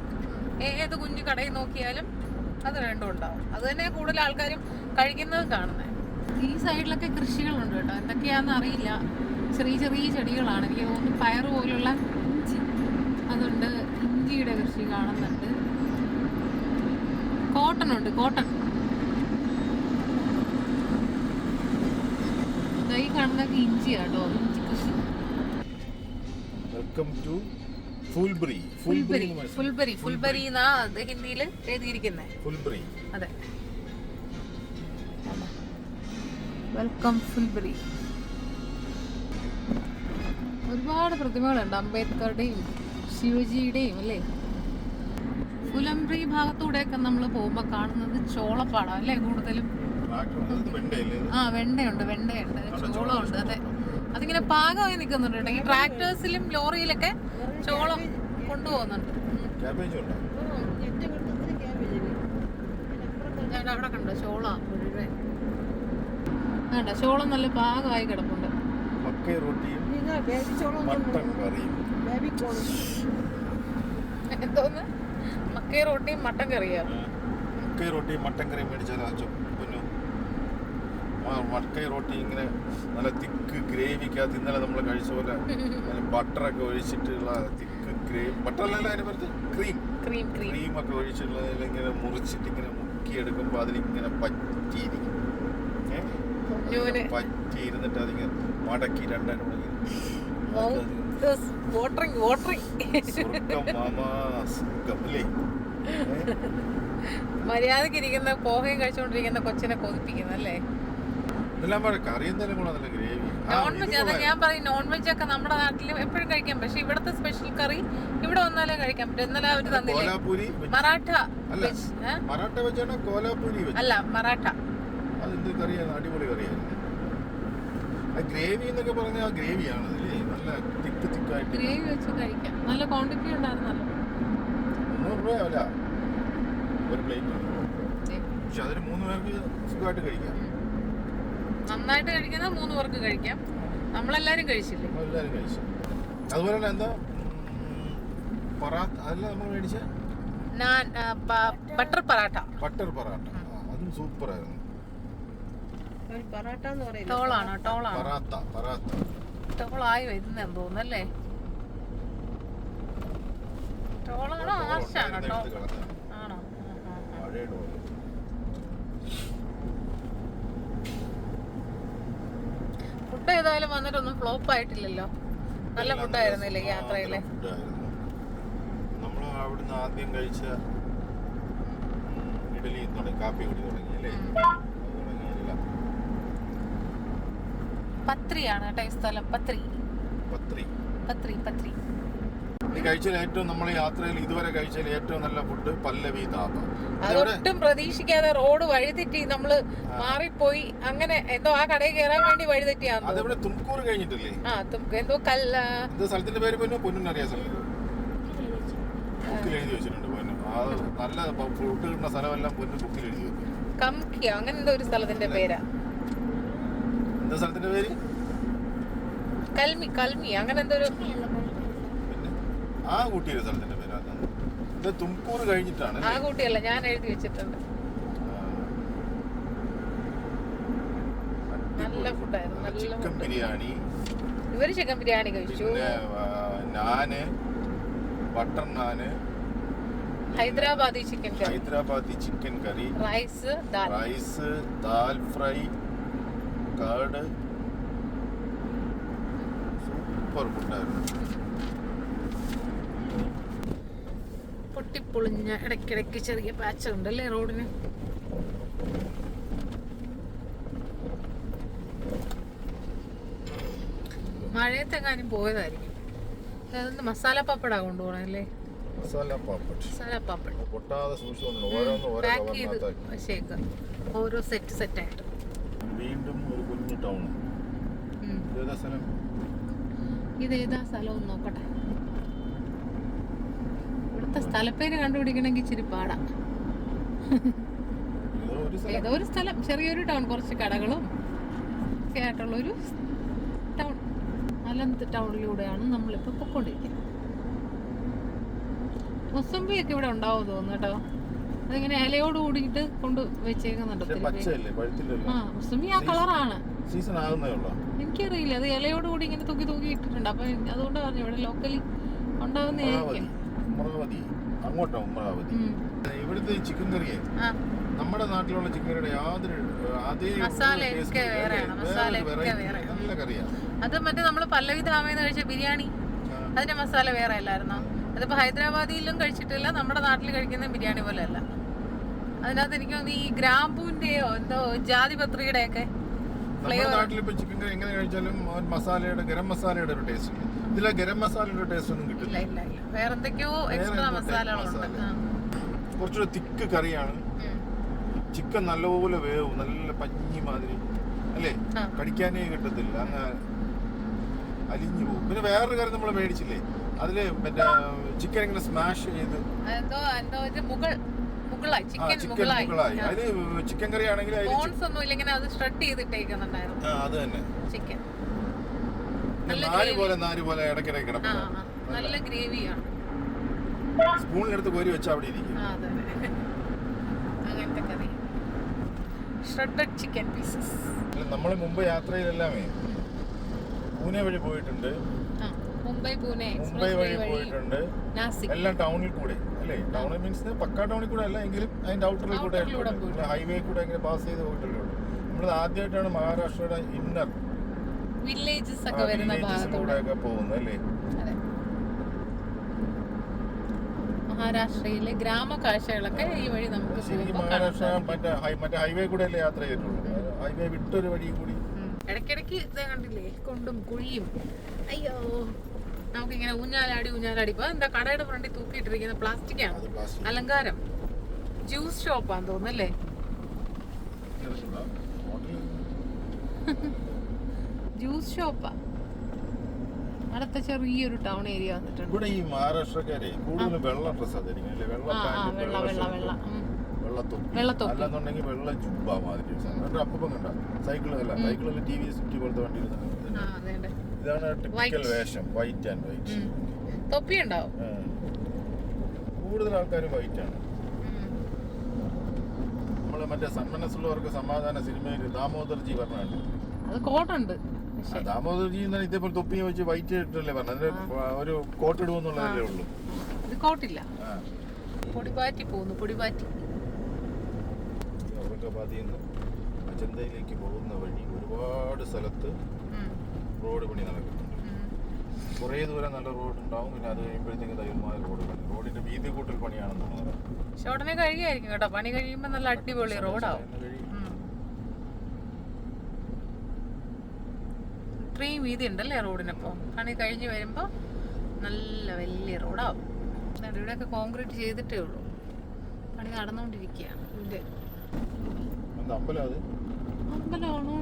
ഏത് കുഞ്ഞു കടയിൽ നോക്കിയാലും അത് രണ്ടും ഉണ്ടാവും. അത് തന്നെ കൂടുതൽ ആൾക്കാരും കഴിക്കുന്നത് കാണുന്നത്. ഈ സൈഡിലൊക്കെ കൃഷികളുണ്ട് കേട്ടോ. എന്തൊക്കെയാണെന്ന് അറിയില്ല. ചെറിയ ചെറിയ ചെടികളാണ്. എനിക്ക് തോന്നുന്നു പയർ പോലുള്ള ഇഞ്ചി അതുണ്ട്. ഇഞ്ചിയുടെ കൃഷി കാണുന്നുണ്ട്. കോട്ടൺ ഉണ്ട്, കോട്ടൺ. ഈ കാണുന്നതൊക്കെ ഇഞ്ചിയാട്ടോ, ഇഞ്ചി കൃഷി. Welcome to ഫുൽബറി. ഫുൽബറി എന്നാ ഹിന്ദിയിൽ എഴുതിയിരിക്കുന്നത്. ഫുൽബറി. അതെ, വെൽക്കം ഫുൽബറി. ഒരുപാട് പ്രതിമകളുണ്ട്, അംബേദ്കറുടെയും ശിവജിയുടെയും അല്ലേ. ഫുലംബ്രി ഭാഗത്തൂടെയൊക്കെ നമ്മൾ പോകുമ്പോൾ കാണുന്നത് ചോളപ്പാടം അല്ലേ കൂടുതലും. വെണ്ടയുണ്ട്, ചോളമുണ്ട്. അതെ, അതിങ്ങനെ പാകമായി നിൽക്കുന്നുണ്ട് കേട്ടോ. ഈ ട്രാക്ടേഴ്സിലും ലോറിയിലൊക്കെ ചോളം കൊണ്ടുപോകുന്നുണ്ട്. ഞാൻ അവിടെ കണ്ടോ ചോളം മുഴുവൻ വേണ്ട. ചോളം നല്ല പാകമായി കിടപ്പുണ്ട്. എന്തോന്ന് മക്കൈ റോട്ടിയും മട്ടൻ കറിയാ? മക്കൈ റോട്ടിയും മട്ടൻ കറിയും മേടിച്ചാലും മക്കൈ റോട്ടി ഇങ്ങനെ നല്ല തിക്ക് ഗ്രേവിക്കകത്ത് ഇന്നലെ നമ്മൾ കഴിച്ച പോലെ ബട്ടറൊക്കെ ഒഴിച്ചിട്ടുള്ള തിക്ക് ഗ്രേവി. ബട്ടറല്ല അതിനെ പറ്റി ക്രീമൊക്കെ ഒഴിച്ചിട്ടുള്ള ഇങ്ങനെ മുറിച്ചിട്ട് ഇങ്ങനെ മുക്കിയെടുക്കുമ്പോൾ അതിലിങ്ങനെ പറ്റിയിരിക്കും. പറ്റിയിരുന്നിട്ട് അതിങ്ങനെ മടക്കി രണ്ടാനും മര്യാദക്ക് ഇരിക്കുന്ന പോഹയും കഴിച്ചുകൊണ്ടിരിക്കുന്ന കൊച്ചിനെ കൊതിപ്പിക്കുന്നല്ലേ. നോൺ വെജ്, അതാ ഞാൻ പറയും. നോൺ വെജ് ഒക്കെ നമ്മുടെ നാട്ടിലും എപ്പോഴും കഴിക്കാം. പക്ഷെ ഇവിടുത്തെ സ്പെഷ്യൽ കറി ഇവിടെ വന്നാലേ കഴിക്കാൻ പറ്റും. ഇന്നലെ അവര് തന്നില്ലേ മറാഠ വെജ്. അല്ല, മറാഠ. അടിപൊളി കറിയാണ്. ഗ്രേവി എന്നൊക്കെ പറഞ്ഞ ആ ഗ്രേവിയാണ് നല്ല തിക്ക് തിക്കായിട്ട് ഗ്രേവി വെച്ച് കഴിക്കാം. നല്ല ക്വാണ്ടിറ്റി ഉണ്ടായിരുന്നല്ലോ. 300 രൂപയല്ല ഒരു പ്ലേറ്റ്. പക്ഷെ അതൊരു 3 പേർക്ക് സുഖമായിട്ട് കഴിക്കാം. നന്നായിട്ട് കഴിക്കുന്ന 3 പേർക്ക് കഴിക്കാം. നമ്മളെല്ലാരും കഴിച്ചില്ലേ? എല്ലാരും കഴിച്ചു. അതുപോലെ തന്നെ എന്താ പറാത്ത അതല്ല നമ്മൾ മേടിച്ച ബട്ടർ പറാട്ട. അതും സൂപ്പർ ആയിരുന്നു. ടോളായി വരുന്നെന്ന് തോന്നുന്നല്ലേ. ടോളാണോ ആർച്ചാണോ? ആണോ? ഫുഡ് ഏതായാലും വന്നിട്ടൊന്നും ഫ്ലോപ്പ് ആയിട്ടില്ലല്ലോ. നല്ല ഫുഡായിരുന്നില്ലേ യാത്രയിലെ? നമ്മൾ അവിടുന്ന് ആദ്യം കഴിച്ച ഇഡലി കാപ്പി കൂടി തുടങ്ങിയല്ലേ. പത്രിയാണ് കേട്ടോ ഈ സ്ഥലം. പത്രി. കഴിച്ചതിൽ ഏറ്റവും നമ്മൾ യാത്രയിൽ ഇതുവരെ കഴിച്ചതിൽ ഏറ്റവും നല്ല ഫുഡ് പല്ലവി ധാബ. അതൊട്ടും പ്രതീക്ഷിക്കാതെ റോഡ് വഴിതെറ്റി നമ്മള് മാറിപ്പോയി. അങ്ങനെ എന്തോ ആ കടയിൽ കയറാൻ വേണ്ടി വഴിതെറ്റിയാന്ന്. അതെവിടെ തുംകൂർ കഴിഞ്ഞിട്ടില്ലേ? എന്തോ സ്ഥലത്തിന്റെ പേര് പൊന്നറിയാം. ബുക്കിൽ എഴുതി വെച്ചിട്ടുണ്ട്. നല്ല ഫുഡ് കിട്ടുന്ന സ്ഥലമെല്ലാം ബുക്കിൽ എഴുതി വെക്കും. കംകിയോ അങ്ങനെ എന്തോ ഒരു സ്ഥലത്തിന്റെ പേരാ. എന്താ സ്ഥലത്തിന്റെ പേര്? കൽമി അങ്ങനെ എന്തോ ഒരു. ആ കൂട്ടിയൊരു സ്ഥലത്തിന്റെ പേര്. ഇത് തുംകൂർ കഴിഞ്ഞിട്ടാണ്. ആ കൂട്ടിയല്ല, ഞാൻ എഴുതി വെച്ചിട്ടുണ്ട്. നല്ല ഫുഡായിരുന്നു. ചിക്കൻ ബിരിയാണി. ഇവര് ചിക്കൻ ബിരിയാണി കഴിച്ചു. Naan, butter naan, Hyderabadi chicken curry, rice, dal fry, curd super ഫുഡായിരുന്നു. പൊട്ടിപ്പൊളിഞ്ഞ ഇടയ്ക്കിടയ്ക്ക് ചെറിയ പാച്ച് ഉണ്ടല്ലേ റോഡിന്. മഴയത്തെങ്ങാനും പോയതായിരിക്കും. അതൊന്ന് മസാല പപ്പടാ കൊണ്ടുപോകണല്ലേ. മസാല പാപ്പട് മസാല പപ്പട പൊട്ടാതെ സൂക്ഷിച്ചു ഓരോന്നും ഓരോ പാക്ക് ചെയ്ത് കവറിനകത്താക്കി. വെച്ചേക്കാം, ഓരോ സെറ്റായിട്ട്. വീണ്ടും ഒരു കുഞ്ഞു ടൗൺ. ഏതാ സ്ഥലം? ഇതേതാ സ്ഥലം ഒന്ന് നോക്കട്ടെ. ഇവിടുത്തെ സ്ഥലപ്പേര് കണ്ടുപിടിക്കണമെങ്കിൽ ഇച്ചിരി പാടാ. ഏതോ ഒരു സ്ഥലം, ചെറിയൊരു ടൗൺ, കുറച്ച് കടകളും ഒക്കെ ആയിട്ടുള്ളൊരു ടൗൺ. അലന്ത് ടൗണിലൂടെയാണ് നമ്മളിപ്പോൾ പൊക്കോണ്ടിരിക്കുന്നത്. മുസംബിയൊക്കെ ഇവിടെ ഉണ്ടാവും തോന്നുന്നു കേട്ടോ. അതിങ്ങനെ ഇലയോട് കൂടിയിട്ട് കൊണ്ട് വെച്ചേക്കുന്നുണ്ട്. മുസംബി ആ കളറാണ്. എനിക്കറിയില്ല, അത് ഇലയോട് കൂടി ഇങ്ങനെ തൂക്കി തൂക്കി ഇട്ടിട്ടുണ്ട്. അപ്പൊ അതുകൊണ്ട് പറഞ്ഞു ഇവിടെ ലോക്കലി ഉണ്ടാവുന്നതായിരിക്കും. ഇവിടുത്തെ ചിക്കൻ കറിയെ നമ്മുടെ നാട്ടിലുള്ള ചിക്കൻ കറിയുടെ യാതൊരു അതേ മസാലയൊക്കെ വേറെയാണ്. നല്ല കറിയാണ്. അത് മറ്റേ നമ്മള് പല്ലവി ധാമയെന്ന് കഴിച്ച ബിരിയാണി, അതിന്റെ മസാല വേറെ അല്ലായിരുന്നോ? അതിപ്പോ ഹൈദരാബാദിലും കഴിച്ചിട്ടില്ല, നമ്മുടെ നാട്ടിൽ കഴിക്കുന്ന ബിരിയാണി പോലെ അല്ല. അതിനകത്ത് എനിക്ക് തോന്നുന്നു ഈ ഗ്രാമ്പൂന്റെയോ എന്തോ ജാതിപത്രിയുടെ ഒക്കെ നമ്മുടെ നാട്ടിൽ ഇപ്പൊ ചിക്കൻ കറി എങ്ങനെ കഴിച്ചാലും മസാലയുടെ ഗരം മസാലയുടെ ഒരു ടേസ്റ്റ് ഉണ്ട്. ഇതിലെ ഗരം മസാലയുടെ ടേസ്റ്റ് ഒന്നും കിട്ടില്ല. വേറെ എന്തൊക്കെയോ എക്സ്ട്രാ മസാലകളുണ്ട്. കുറച്ചൊരു തിക്ക് കറിയാണ്. ചിക്കൻ നല്ലപോലെ വേവും, നല്ല പഞ്ഞി മാതിരി അല്ലേ, കടിക്കാനേ കിട്ടത്തില്ല, അങ്ങ് അലിഞ്ഞു പോകും. പിന്നെ വേറൊരു കറി നമ്മൾ മേടിച്ചില്ലേ, അതില് മറ്റേ ചിക്കൻ ഇങ്ങനെ സ്മാഷ് ചെയ്ത് മുകളായി. അതില് ചിക്കൻ കറി ആണെങ്കിൽ അത് തന്നെ നാര് പോലെ ഇടയ്ക്കിടയ്ക്ക് കിടക്കും. നല്ല ഗ്രേവിയാണ്. സ്പൂണിലെടുത്ത് കോരി വെച്ചാൽ അവിടെ ഇരിക്കും. അങ്ങനത്തെ കറി, ഷ്രെഡഡ് ചിക്കൻ പീസസ്. നമ്മൾ മുമ്പ് യാത്രയിലെല്ലാമേ പൂനെ വഴി പോയിട്ടുണ്ട്. മുംബൈ പൂനെ മുംബൈ വഴി പോയിട്ടുണ്ട്. എല്ലാം ടൗണിൽ കൂടെ അല്ലേ? ടൗണിൽ മീൻസ് പക്കാ ടൗണിൽ കൂടെ അല്ല എങ്കിലും അതിന്റെ ഔട്ടറിൽ കൂടെ ഹൈവേ കൂടെ ഇങ്ങനെ പാസ് ചെയ്ത് പോയിട്ടല്ലേ ഉള്ളൂ. നമ്മൾ ആദ്യമായിട്ടാണ് മഹാരാഷ്ട്രയുടെ ഇന്നർ വില്ലേജസ് ഒക്കെ വരുന്ന ഭാഗത്തൂടെ പോകുന്നത് അല്ലേ? മഹാരാഷ്ട്രയിലെ ഗ്രാമ കാഴ്ചകളൊക്കെ ഈ വഴി നമുക്ക് മഹാരാഷ്ട്ര മറ്റേ ഹൈവേ കൂടെ അല്ലേ യാത്ര ചെയ്തിട്ടുള്ളൂ. ഹൈവേ വിട്ടൊരു വഴി കൂടി ഇടയ്ക്കിടയ്ക്ക് ഇതേ കണ്ടില്ലേ, കൊണ്ടും കുഴിയും. അയ്യോ, നമുക്കിങ്ങനെ ഊഞ്ഞാലാടി ഇപ്പൊ എന്താ കടയുടെ ഫ്രണ്ടിൽ തൂക്കിയിട്ടിരിക്കുന്ന പ്ലാസ്റ്റിക്കാണ്, അലങ്കാരം. ജ്യൂസ് ഷോപ്പാന്ന് തോന്നുന്നല്ലേ? ജ്യൂസ് ഷോപ്പാ. അടുത്ത ചെറിയൊരു ടൗൺ ഏരിയ വന്നിട്ടുണ്ട്. ഇവിടെ ഈ മഹാരാഷ്ട്രക്കാരെ കൂടുതലും വെള്ള ഡ്രസ്സാ ധരിക്കുന്നത്, വെള്ളത്തൊപ്പി അല്ലാന്നുണ്ടെങ്കിൽ വെള്ള ജുബ്ബ മാതിരി. അപ്പം കണ്ട സൈക്കിളല്ല, സൈക്കിളല്ല TVS 50 പോലത്തെ വണ്ടി. ഇതാണ് ടിപ്പിക്കൽ വേഷം, വൈറ്റ് ആൻഡ് വൈറ്റ്. തൊപ്പി ഉണ്ടാവും. കൂടുതൽ ആൾക്കാരും വൈറ്റ് ആണ്. നമ്മള് മറ്റേ സന്മനസ്സുള്ളവർക്ക് സമാധാന സിനിമയിൽ ദാമോദർജി പറഞ്ഞാണ്, അത് കോട്ടുണ്ട്. ദാമോദർജി ഇതേപോലെ തൊപ്പി വെച്ച് വൈറ്റ് ഇട്ടല്ലേ പറഞ്ഞത്. അതിന് ഒരു കോട്ട് ഇടുമെന്നുള്ളതല്ലേ ഉള്ളൂ, ഇത് കോട്ടില്ല. പൊടിപാറ്റി പോകുന്നു, പൊടിപാറ്റി. ഔറംഗാബാദിൽ നിന്ന് അജന്തയിലേക്ക് പോകുന്ന വഴി ഒരുപാട് സ്ഥലത്ത് റോഡ് പണി നടക്കുന്നുണ്ട്. കുറേ ദൂരം നല്ല റോഡ് ഉണ്ടാവും, പിന്നെ അത് കഴിയുമ്പോഴത്തേക്ക് തയ്യൽമായ റോഡിന്റെ വീതി കൂട്ടൽ പണിയാണെന്നാണ് പറയുന്നത്. പക്ഷെ ഉടനെ കഴിയായിരിക്കും കേട്ടോ, പണി കഴിയുമ്പോൾ നല്ല അടിപൊളി റോഡാവും. ഇത്രയും വീതി ഉണ്ടല്ലേ റോഡിനപ്പോ. പണി കഴിഞ്ഞ് വരുമ്പോ നല്ല വലിയ റോഡാവും. ഇവിടെയൊക്കെ കോൺക്രീറ്റ് ചെയ്തിട്ടേ ഉള്ളൂ, പണി നടന്നുകൊണ്ടിരിക്കുകയാണ്. അമ്പലമാണോ?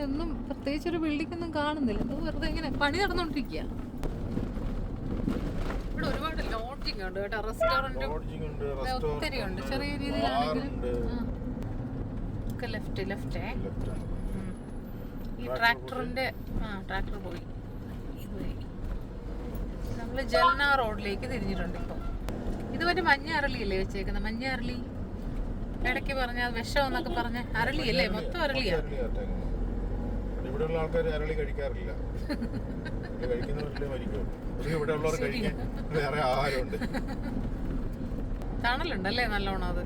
ഒന്നും പ്രത്യേകിച്ചൊരു ബിൽഡിംഗ് ഒന്നും കാണുന്നില്ല, വെറുതെ ഇങ്ങനെ പണി നടന്നുകൊണ്ടിരിക്കുക. ഇവിടെ ഒരുപാട് ലോഡ്ജിങ് ഉണ്ട് കേട്ടോ, റെസ്റ്റോറന്റും ഒത്തിരി ഉണ്ട്. ചെറിയ രീതിയിലാണെങ്കിലും ലെഫ്റ്റ് ഈ ട്രാക്ടറിന്റെ ട്രാക്ടർ പോയി ഇതുവഴി നമ്മള് ജൽന റോഡിലേക്ക് തിരിഞ്ഞിട്ടുണ്ട്. ഇപ്പൊ ഇത് മറ്റേ മഞ്ഞ അരളിയല്ലേ വെച്ചേക്കുന്നത്? മഞ്ഞ അരളി ഇടയ്ക്ക് പറഞ്ഞ വിഷം എന്നൊക്കെ പറഞ്ഞ അരളിയല്ലേ? മൊത്തം അരളിയാ. ഇവിടെയുള്ള ആൾക്കാർ അരളി കഴിക്കാറില്ല, ഇവിടെ ഉള്ളവർ കഴിക്കാൻ വേറെ ആഹാരമുണ്ട്. തണലുണ്ടല്ലേ നല്ലോണം, അത്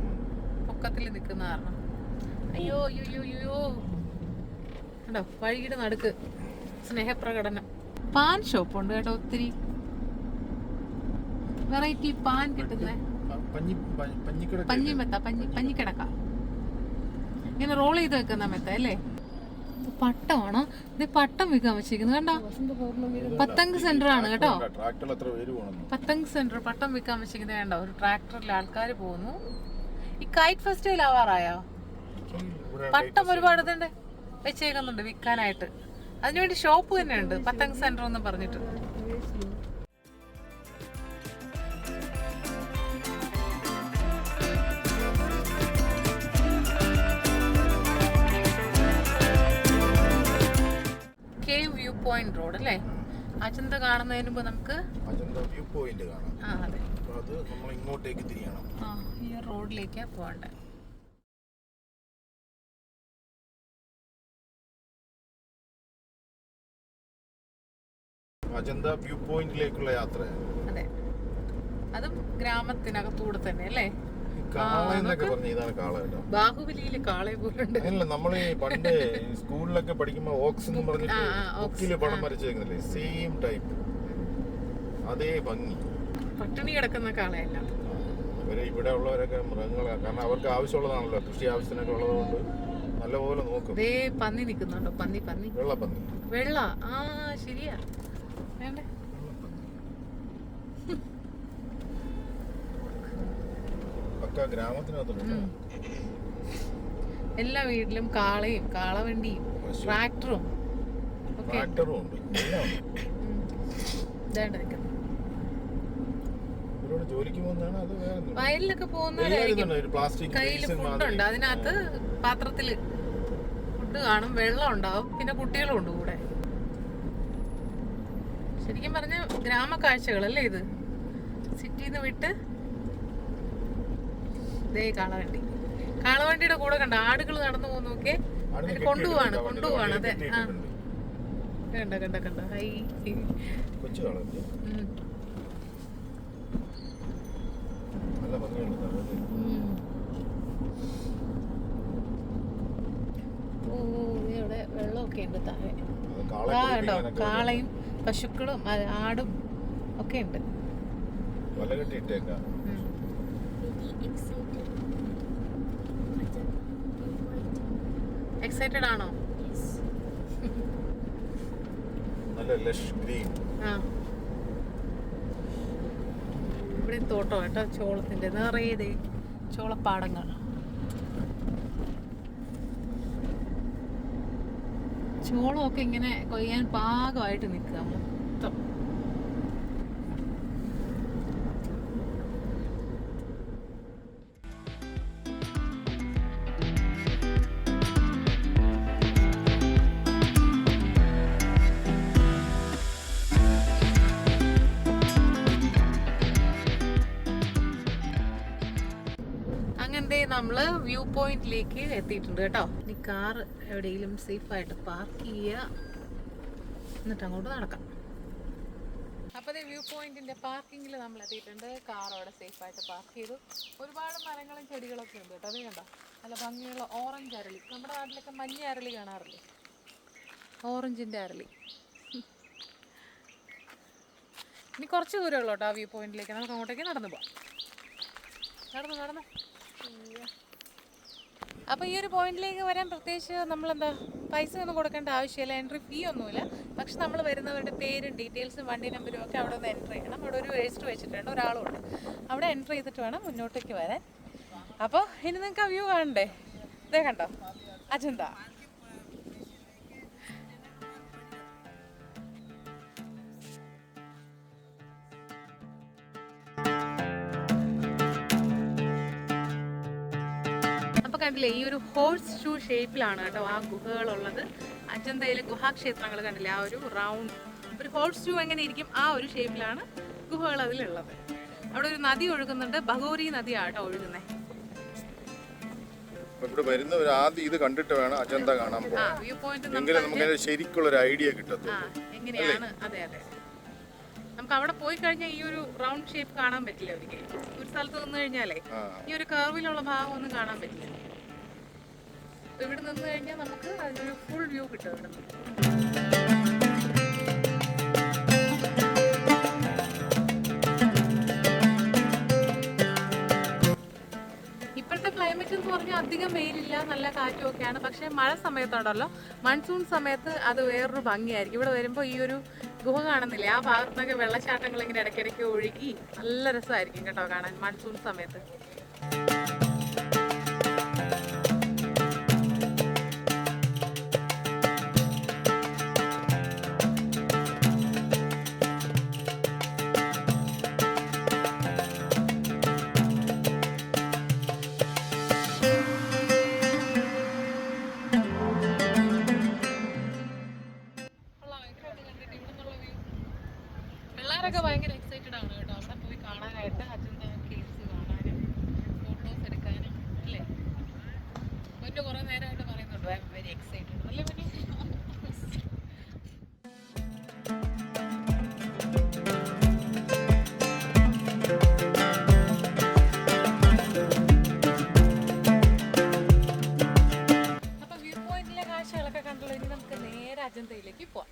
പൊക്കത്തിൽ നിൽക്കുന്ന കാരണം. അയ്യോ അയ്യോ അയ്യോ അയ്യോ കണ്ടോ, വഴിയുടെ നടുക്ക് സ്നേഹപ്രകടനം. പാൻ ഷോപ്പ് ഉണ്ട് കേട്ടോ, ഒത്തിരി വെറൈറ്റി പാൻ കിട്ടുന്നേ. പഞ്ഞിമെത്ത, പഞ്ഞിക്കിടക്ക ഇങ്ങനെ റോൾ ചെയ്ത് വെക്കുന്ന മെത്ത അല്ലേ. പട്ടമാണോ ഇത്? പട്ടം വിൽക്കാൻ വെച്ചിരിക്കുന്നത് കണ്ടോ. പത്തങ്ക് സെന്റർ ആണ് കേട്ടോ, പത്തങ്ക് സെന്റർ പട്ടം വിൽക്കാൻ വെച്ചിരിക്കുന്നത് കണ്ടോ. ഒരു ട്രാക്ടറിൽ ആൾക്കാർ പോകുന്നു. ഈ കൈറ്റ് ഫെസ്റ്റിവൽ ആവാറായോ? പട്ടം ഒരുപാട് തന്നെ വെച്ചേക്കുന്നുണ്ട് വിൽക്കാനായിട്ട്. അതിനുവേണ്ടി ഷോപ്പ് തന്നെ ഉണ്ട്, പത്തങ്ക് സെന്റർ എന്ന് പറഞ്ഞിട്ട്. വ്യൂ പോയിന്റ് റോഡ് അല്ലേ, അജന്ത കാണുന്നതിന് മുമ്പ് നമുക്ക് വ്യൂ പോയിന്റ് കാണാം. അതെ, അത് നമ്മൾ ഇങ്ങോട്ടേക്ക് തിരിയണം. ഈ റോഡിലേക്കാ പോകണ്ടേ. അജന്ത വ്യൂ പോയിന്റിലേക്കുള്ള യാത്രയാണ്. അതെ, അതും ഗ്രാമത്തിനകത്തൂടെ തന്നെ അല്ലേ. ബാഹുബലിയില് കാളെ പോലുണ്ട്. അല്ല, നമ്മള് പണ്ട് സ്കൂളിലൊക്കെ പഠിക്കുമ്പോ ഓക്സ് എന്ന് പറഞ്ഞിട്ട് ബുക്കില് പടം വരച്ചേക്കുന്നില്ലേ, സെയിം ടൈപ്പ്, അതേ ഭംഗി. പട്ടിണി കിടക്കുന്ന കാളയല്ല. ഇവര് ഇവിടെ ഉള്ളവരൊക്കെ മൃഗങ്ങളാണ്, കാരണം അവർക്ക് ആവശ്യമുള്ളതാണല്ലോ, കൃഷി ആവശ്യത്തിനൊക്കെ ഉള്ളതുകൊണ്ട് നല്ലപോലെ നോക്കും. പന്നി നിക്കുന്നുണ്ടോ? പന്നി വെള്ളപ്പന്നി. വെള്ള ശരിയാ, വേണ്ടേ. ഗ്രാമത്തിനകത്തുണ്ട് എല്ലാ വീട്ടിലും കാളയും കാളവണ്ടിയും ട്രാക്ടറും ഉണ്ട്. വയലിലൊക്കെ പോകുന്നവരായിരിക്കും. കയ്യില് ഫുഡുണ്ട്, അതിനകത്ത് പാത്രത്തില് ഫുഡ് കാണും, വെള്ളം ഉണ്ടാവും, പിന്നെ കുട്ടികളും ഉണ്ട് കൂടെ. ശരിക്കും പറഞ്ഞ ഗ്രാമ കാഴ്ചകളല്ലേ ഇത്, സിറ്റിന്ന് വിട്ട്. കാളവണ്ടിയുടെ കൂടെ കണ്ട ആടുകൾ നടന്നു പോകുന്നൊക്കെ കൊണ്ടുപോവാണ്. അതെ, കണ്ട ഹൈ ഇവിടെ വെള്ളമൊക്കെ ഉണ്ട് താഴെ. കണ്ടോ, കാളയും പശുക്കളും ആടും ഒക്കെ ഉണ്ട്. എക്സൈറ്റഡ് ആണോ? ഇവിടെ തോട്ടം കേട്ടോ, ചോളത്തിന്റെ നിറയെ ചോളപ്പാടങ്ങൾ. ചോളമൊക്കെ ഇങ്ങനെ കൊയ്യാൻ പാകമായിട്ട് നിൽക്കുക മൊത്തം. നമ്മള് വ്യൂ പോയിന്റിലേക്ക് എത്തിയിട്ടുണ്ട് കേട്ടോ. ഇനി കാർ എവിടെയെങ്കിലും സേഫായിട്ട് പാർക്ക് ചെയ്യുക, എന്നിട്ട് അങ്ങോട്ട് നടക്കാം. അപ്പോൾ വ്യൂ പോയിന്റിന്റെ പാർക്കിങ്ങിൽ നമ്മൾ എത്തിയിട്ടുണ്ട്. കാർ അവിടെ സേഫായിട്ട് പാർക്ക് ചെയ്തു. ഒരുപാട് മരങ്ങളും ചെടികളൊക്കെ ഉണ്ട് കേട്ടോ. അത് കണ്ടോ, നല്ല ഭംഗിയുള്ള ഓറഞ്ച് അരളി. നമ്മുടെ നാട്ടിലൊക്കെ മഞ്ഞ അരളി കാണാറില്ലേ, ഓറഞ്ചിന്റെ അരളി. ഇനി കുറച്ച് ദൂരമുള്ളൂ കേട്ടോ ആ വ്യൂ പോയിന്റിലേക്ക്. നമുക്ക് അങ്ങോട്ടേക്ക് നടന്നു പോവാം. നടന്നു. അപ്പോൾ ഈ ഒരു പോയിന്റിലേക്ക് വരാൻ പ്രത്യേകിച്ച് നമ്മളെന്താ പൈസ ഒന്നും കൊടുക്കേണ്ട ആവശ്യമില്ല, എൻട്രി ഫീ ഒന്നുമില്ല. പക്ഷെ നമ്മൾ വരുന്നവരുടെ പേരും ഡീറ്റെയിൽസും വണ്ടി നമ്പരും ഒക്കെ അവിടെ ഒന്ന് എൻട്രി ചെയ്യണം. അവിടെ ഒരു രജിസ്റ്റർ വെച്ചിട്ടുണ്ട്, ഒരാളുണ്ട്. അവിടെ എൻട്രി ചെയ്തിട്ട് വേണം മുന്നോട്ടേക്ക് വരാൻ. അപ്പോൾ ഇനി നിങ്ങൾക്ക് ആ വ്യൂ കാണണ്ടേ? ഇതേ കണ്ടോ, അജന്ത. കണ്ടില്ലേ, ഈ ഒരു ഹോഴ്സ് ഷൂ ഷേപ്പിലാണ് കേട്ടോ ആ ഗുഹകളുള്ളത്. അജന്തയിലെ ഗുഹാക്ഷേത്രങ്ങൾ കണ്ടില്ലേ, ആ ഒരു റൗണ്ട് ഒരു ഹോഴ്സ് ഷൂ എങ്ങനെ ഇരിക്കും ആ ഒരു ഷേപ്പിലാണ് ഗുഹകൾ അതിലുള്ളത്. അവിടെ ഒരു നദി ഒഴുകുന്നുണ്ട്, ബഗോരി നദിയാട്ടോ ഒഴുകുന്നത്. ഇവിടെ വരുന്നവർ ആദ്യം ഇത് കണ്ടിട്ട് വേണം അജന്ത കാണാൻ പോകാൻ. വ്യൂ പോയിന്റ് നമുക്ക് ശരിക്കുള്ള ഒരു ഐഡിയ കിട്ടും എങ്ങനെയാണ്. അതെ, നമുക്ക് അവിടെ പോയി കഴിഞ്ഞാൽ ഈ ഒരു റൗണ്ട് ഷേപ്പ് കാണാൻ പറ്റില്ല. ഒരിക്കലും ഒരു സ്ഥലത്ത് നിന്ന് കഴിഞ്ഞാലേ ഈ ഒരു കർവിലുള്ള ഭാഗം ഒന്നും കാണാൻ പറ്റില്ല. അപ്പോൾ ഇവിടെ നിന്ന് കഴിഞ്ഞാൽ നമുക്ക് അതിനൊരു ഫുൾ വ്യൂ കിട്ടും ഇവിടെ നിന്ന്. ഇപ്പോഴത്തെ ക്ലൈമറ്റ് എന്ന് പറഞ്ഞാൽ അധികം വെയിലില്ല, നല്ല കാറ്റും ഒക്കെയാണ്. പക്ഷേ മഴ സമയത്തുണ്ടല്ലോ, മൺസൂൺ സമയത്ത് അത് വേറൊരു ഭംഗിയായിരിക്കും. ഇവിടെ വരുമ്പോൾ ഈ ഒരു ഗുഹ കാണുന്നില്ലേ, ആ ഭാഗത്തുനിന്നൊക്കെ വെള്ളച്ചാട്ടങ്ങൾ ഇങ്ങനെ ഇടയ്ക്കിടയ്ക്ക് ഒഴുകി നല്ല രസമായിരിക്കും കേട്ടോ കാണാൻ മൺസൂൺ സമയത്ത്. പിള്ളേരൊക്കെ ഭയങ്കര എക്സൈറ്റഡ് ആണ് കേട്ടോ അവിടെ പോയി കാണാനായിട്ട്, അജന്ത കേവ്സ് കാണാനും ഫോട്ടോസ് എടുക്കാനും അല്ലേ. മുന്നേ കുറേ നേരമായിട്ട് പറയുന്നുണ്ട് ഐ എം വെരി എക്സൈറ്റഡ് അല്ലേ മുന്നേ. അപ്പോൾ വ്യൂ പോയിന്റിലെ കാഴ്ചകളൊക്കെ കണ്ടുള്ള ഇനി നമുക്ക് നേരെ അജന്തയിലേക്ക് പോവാം.